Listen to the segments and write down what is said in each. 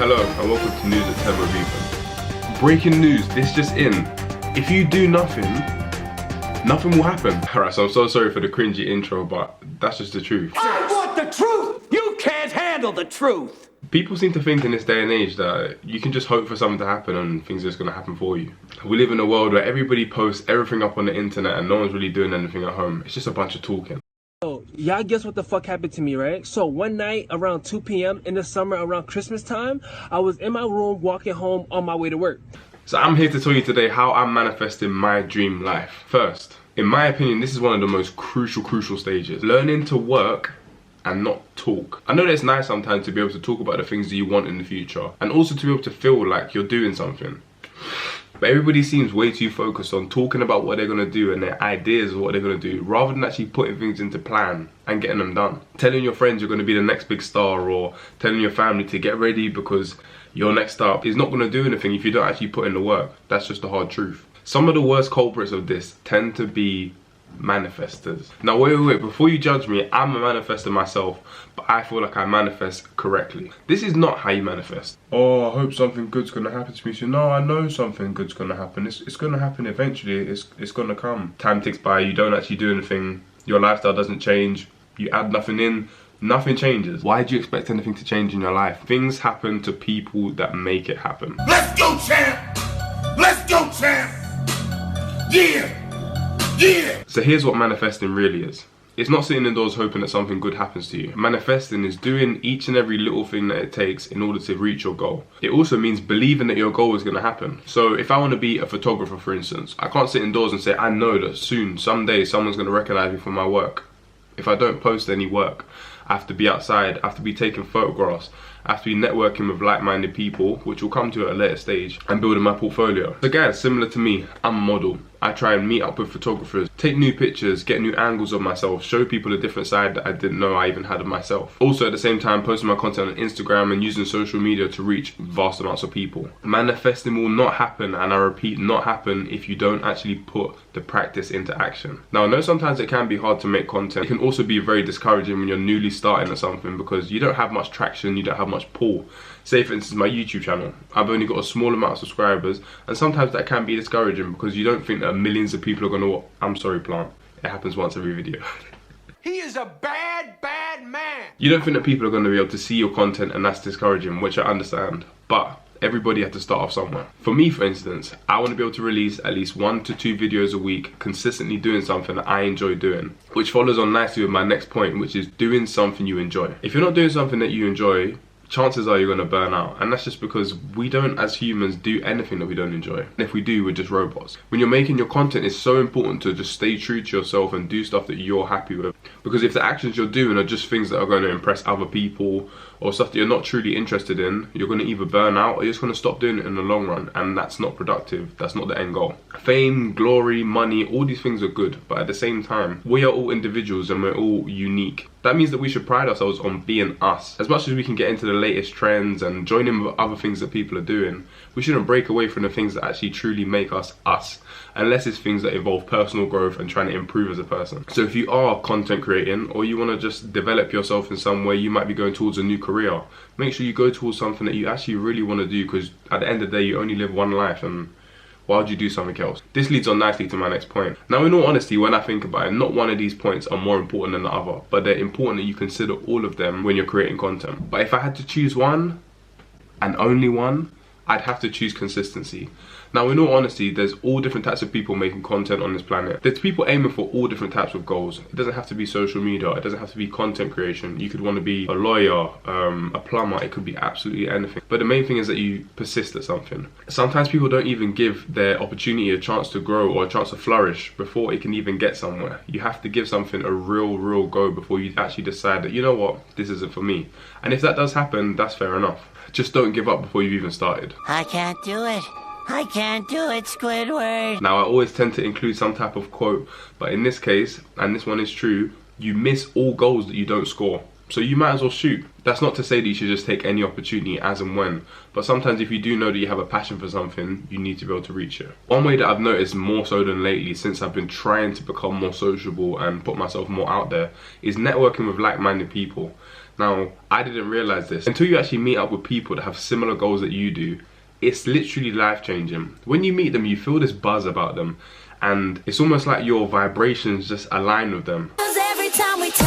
Hello and welcome to News at 10 with Ethan. Breaking news, this just in. If you do nothing, nothing will happen. Alright, so I'm so sorry for the cringy intro, but that's just the truth. I want the truth! You can't handle the truth! People seem to think in this day and age that you can just hope for something to happen and things are just going to happen for you. We live in a world where everybody posts everything up on the internet and no one's really doing anything at home. It's just a bunch of talking. So, y'all guess what the fuck happened to me, right? So one night around 2 p.m. in the summer around Christmas time, I was in my room walking home on my way to work. So I'm here to tell you today how I'm manifesting my dream life. First, in my opinion, this is one of the most crucial stages. Learning to work and not talk. I know that it's nice sometimes to be able to talk about the things that you want in the future and also to be able to feel like you're doing something. But everybody seems way too focused on talking about what they're going to do and their ideas of what they're going to do rather than actually putting things into plan and getting them done. Telling your friends you're going to be the next big star or telling your family to get ready because you're next up is not going to do anything if you don't actually put in the work. That's just the hard truth. Some of the worst culprits of this tend to be manifestors. Now wait, before you judge me, I'm a manifester myself, but I feel like I manifest correctly. This is not how you manifest. Oh, I hope something good's gonna happen to me. So no, I know something good's gonna happen. It's gonna happen eventually. It's gonna come. Time ticks by, you don't actually do anything, your lifestyle doesn't change, you add nothing in, nothing changes. Why do you expect anything to change in your life? Things happen to people that make it happen. Let's go, champ! Let's go, champ! Yeah! Yeah! So here's what manifesting really is. It's not sitting indoors hoping that something good happens to you. Manifesting is doing each and every little thing that it takes in order to reach your goal. It also means believing that your goal is going to happen. So if I want to be a photographer, for instance, I can't sit indoors and say, I know that soon, someday, someone's going to recognize me for my work. If I don't post any work, I have to be outside, I have to be taking photographs, I have to be networking with like-minded people, which will come to at a later stage, and building my portfolio. So guys, similar to me, I'm a model. I try and meet up with photographers, take new pictures, get new angles of myself, show people a different side that I didn't know I even had of myself. Also at the same time, posting my content on Instagram and using social media to reach vast amounts of people. Manifesting will not happen, and I repeat, not happen if you don't actually put the practice into action. Now I know sometimes it can be hard to make content. It can also be very discouraging when you're newly starting at something because you don't have much traction, you don't have much pull. Say for instance my YouTube channel, I've only got a small amount of subscribers, and sometimes that can be discouraging because you don't think that millions of people are going to, I'm sorry plant, it happens once every video. He is a bad man! You don't think that people are going to be able to see your content, and that's discouraging, which I understand, but everybody has to start off somewhere. For me, for instance, I want to be able to release at least 1 to 2 videos a week, consistently doing something that I enjoy doing, which follows on nicely with my next point, which is doing something you enjoy. If you're not doing something that you enjoy, chances are you're going to burn out, and that's just because we don't as humans do anything that we don't enjoy. And if we do, we're just robots. When you're making your content, it's so important to just stay true to yourself and do stuff that you're happy with, because if the actions you're doing are just things that are going to impress other people or stuff that you're not truly interested in, you're going to either burn out or you're just going to stop doing it in the long run, and that's not productive. That's not the end goal. Fame, glory, money, all these things are good, but at the same time, we are all individuals and we're all unique. That means that we should pride ourselves on being us. As much as we can get into the latest trends and join in with other things that people are doing, we shouldn't break away from the things that actually truly make us us, unless it's things that involve personal growth and trying to improve as a person. So if you are content creating or you want to just develop yourself in some way, you might be going towards a new career, make sure you go towards something that you actually really want to do, because at the end of the day you only live one life, and why would you do something else? This leads on nicely to my next point. Now in all honesty, when I think about it, not one of these points are more important than the other, but they're important that you consider all of them when you're creating content. But if I had to choose one, and only one, I'd have to choose consistency. Now in all honesty, there's all different types of people making content on this planet. There's people aiming for all different types of goals. It doesn't have to be social media, it doesn't have to be content creation. You could want to be a lawyer, a plumber, it could be absolutely anything. But the main thing is that you persist at something. Sometimes people don't even give their opportunity a chance to grow or a chance to flourish before it can even get somewhere. You have to give something a real go before you actually decide that, you know what, this isn't for me. And if that does happen, that's fair enough. Just don't give up before you've even started. I can't do it. I can't do it, Squidward. Now I always tend to include some type of quote, but in this case, and this one is true, you miss all goals that you don't score. So you might as well shoot. That's not to say that you should just take any opportunity as and when, but sometimes if you do know that you have a passion for something, you need to be able to reach it. One way that I've noticed more so than lately, since I've been trying to become more sociable and put myself more out there, is networking with like-minded people. Now, I didn't realize this until you actually meet up with people that have similar goals that you do. It's literally life-changing. When you meet them, you feel this buzz about them, and it's almost like your vibrations just align with them. Every time we touch,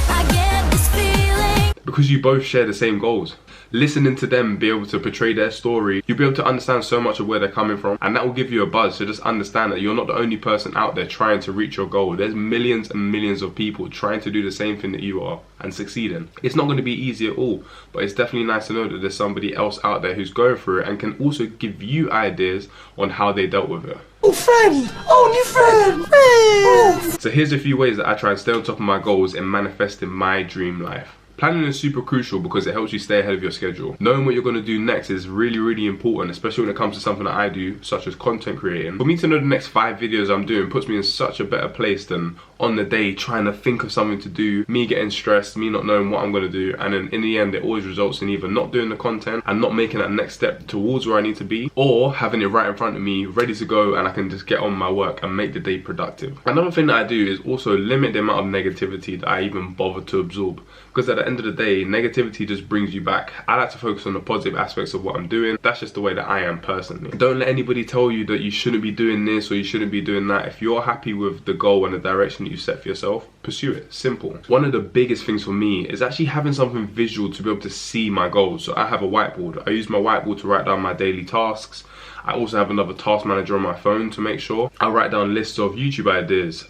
I get this feeling. Because you both share the same goals. Listening to them be able to portray their story, you'll be able to understand so much of where they're coming from, and that will give you a buzz to just understand that you're not the only person out there trying to reach your goal. There's millions and millions of people trying to do the same thing that you are and succeeding. It's not going to be easy at all, but it's definitely nice to know that there's somebody else out there who's going through it and can also give you ideas on how they dealt with it. Oh, friend! Only friend! So here's a few ways that I try and stay on top of my goals and manifesting my dream life. Planning is super crucial because it helps you stay ahead of your schedule. Knowing what you're going to do next is really, really important, especially when it comes to something that I do, such as content creating. For me to know the next 5 videos I'm doing puts me in such a better place than on the day trying to think of something to do, me getting stressed, me not knowing what I'm going to do, and then in the end it always results in either not doing the content and not making that next step towards where I need to be, or having it right in front of me, ready to go, and I can just get on my work and make the day productive. Another thing that I do is also limit the amount of negativity that I even bother to absorb, because at the end of the day, negativity just brings you back. I like to focus on the positive aspects of what I'm doing. That's just the way that I am personally. Don't let anybody tell you that you shouldn't be doing this or you shouldn't be doing that. If you're happy with the goal and the direction that you set for yourself, pursue it. Simple. One of the biggest things for me is actually having something visual to be able to see my goals. So I have a whiteboard. I use my whiteboard to write down my daily tasks. I also have another task manager on my phone to make sure. I write down lists of YouTube ideas,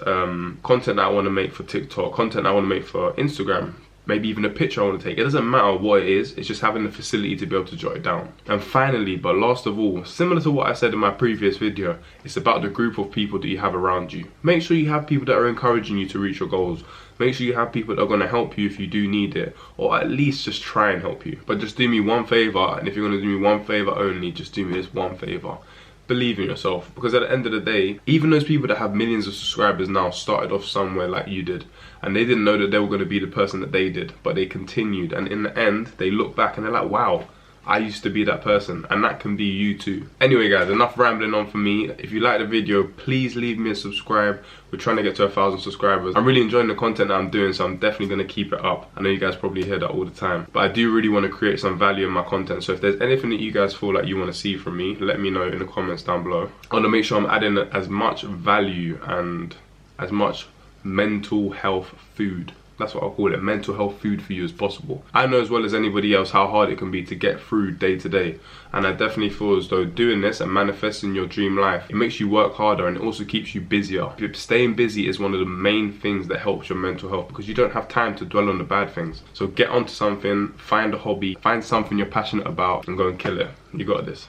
content that I want to make for TikTok, content I want to make for Instagram, maybe even a picture I want to take. It doesn't matter what it is, it's just having the facility to be able to jot it down. And finally, but last of all, similar to what I said in my previous video, it's about the group of people that you have around you. Make sure you have people that are encouraging you to reach your goals. Make sure you have people that are going to help you if you do need it, or at least just try and help you. But just do me one favor, and if you're going to do me one favor only, just do me this one favor. Believe in yourself, because at the end of the day, even those people that have millions of subscribers now started off somewhere like you did, and they didn't know that they were going to be the person that they did, but they continued, and in the end they look back and they're like, wow, I used to be that person, and that can be you too. Anyway guys, enough rambling on for me. If you like the video, please leave me a subscribe. We're trying to get to 1,000 subscribers. I'm really enjoying the content that I'm doing, so I'm definitely going to keep it up. I know you guys probably hear that all the time, but I do really want to create some value in my content. So if there's anything that you guys feel like you want to see from me, let me know in the comments down below. I want to make sure I'm adding as much value and as much mental health food, that's what I'll call it, mental health food for you as possible. I know as well as anybody else how hard it can be to get through day to day, and I definitely feel as though doing this and manifesting your dream life, it makes you work harder and it also keeps you busier. Staying busy is one of the main things that helps your mental health, because you don't have time to dwell on the bad things. So get onto something, find a hobby, find something you're passionate about and go and kill it. You got this.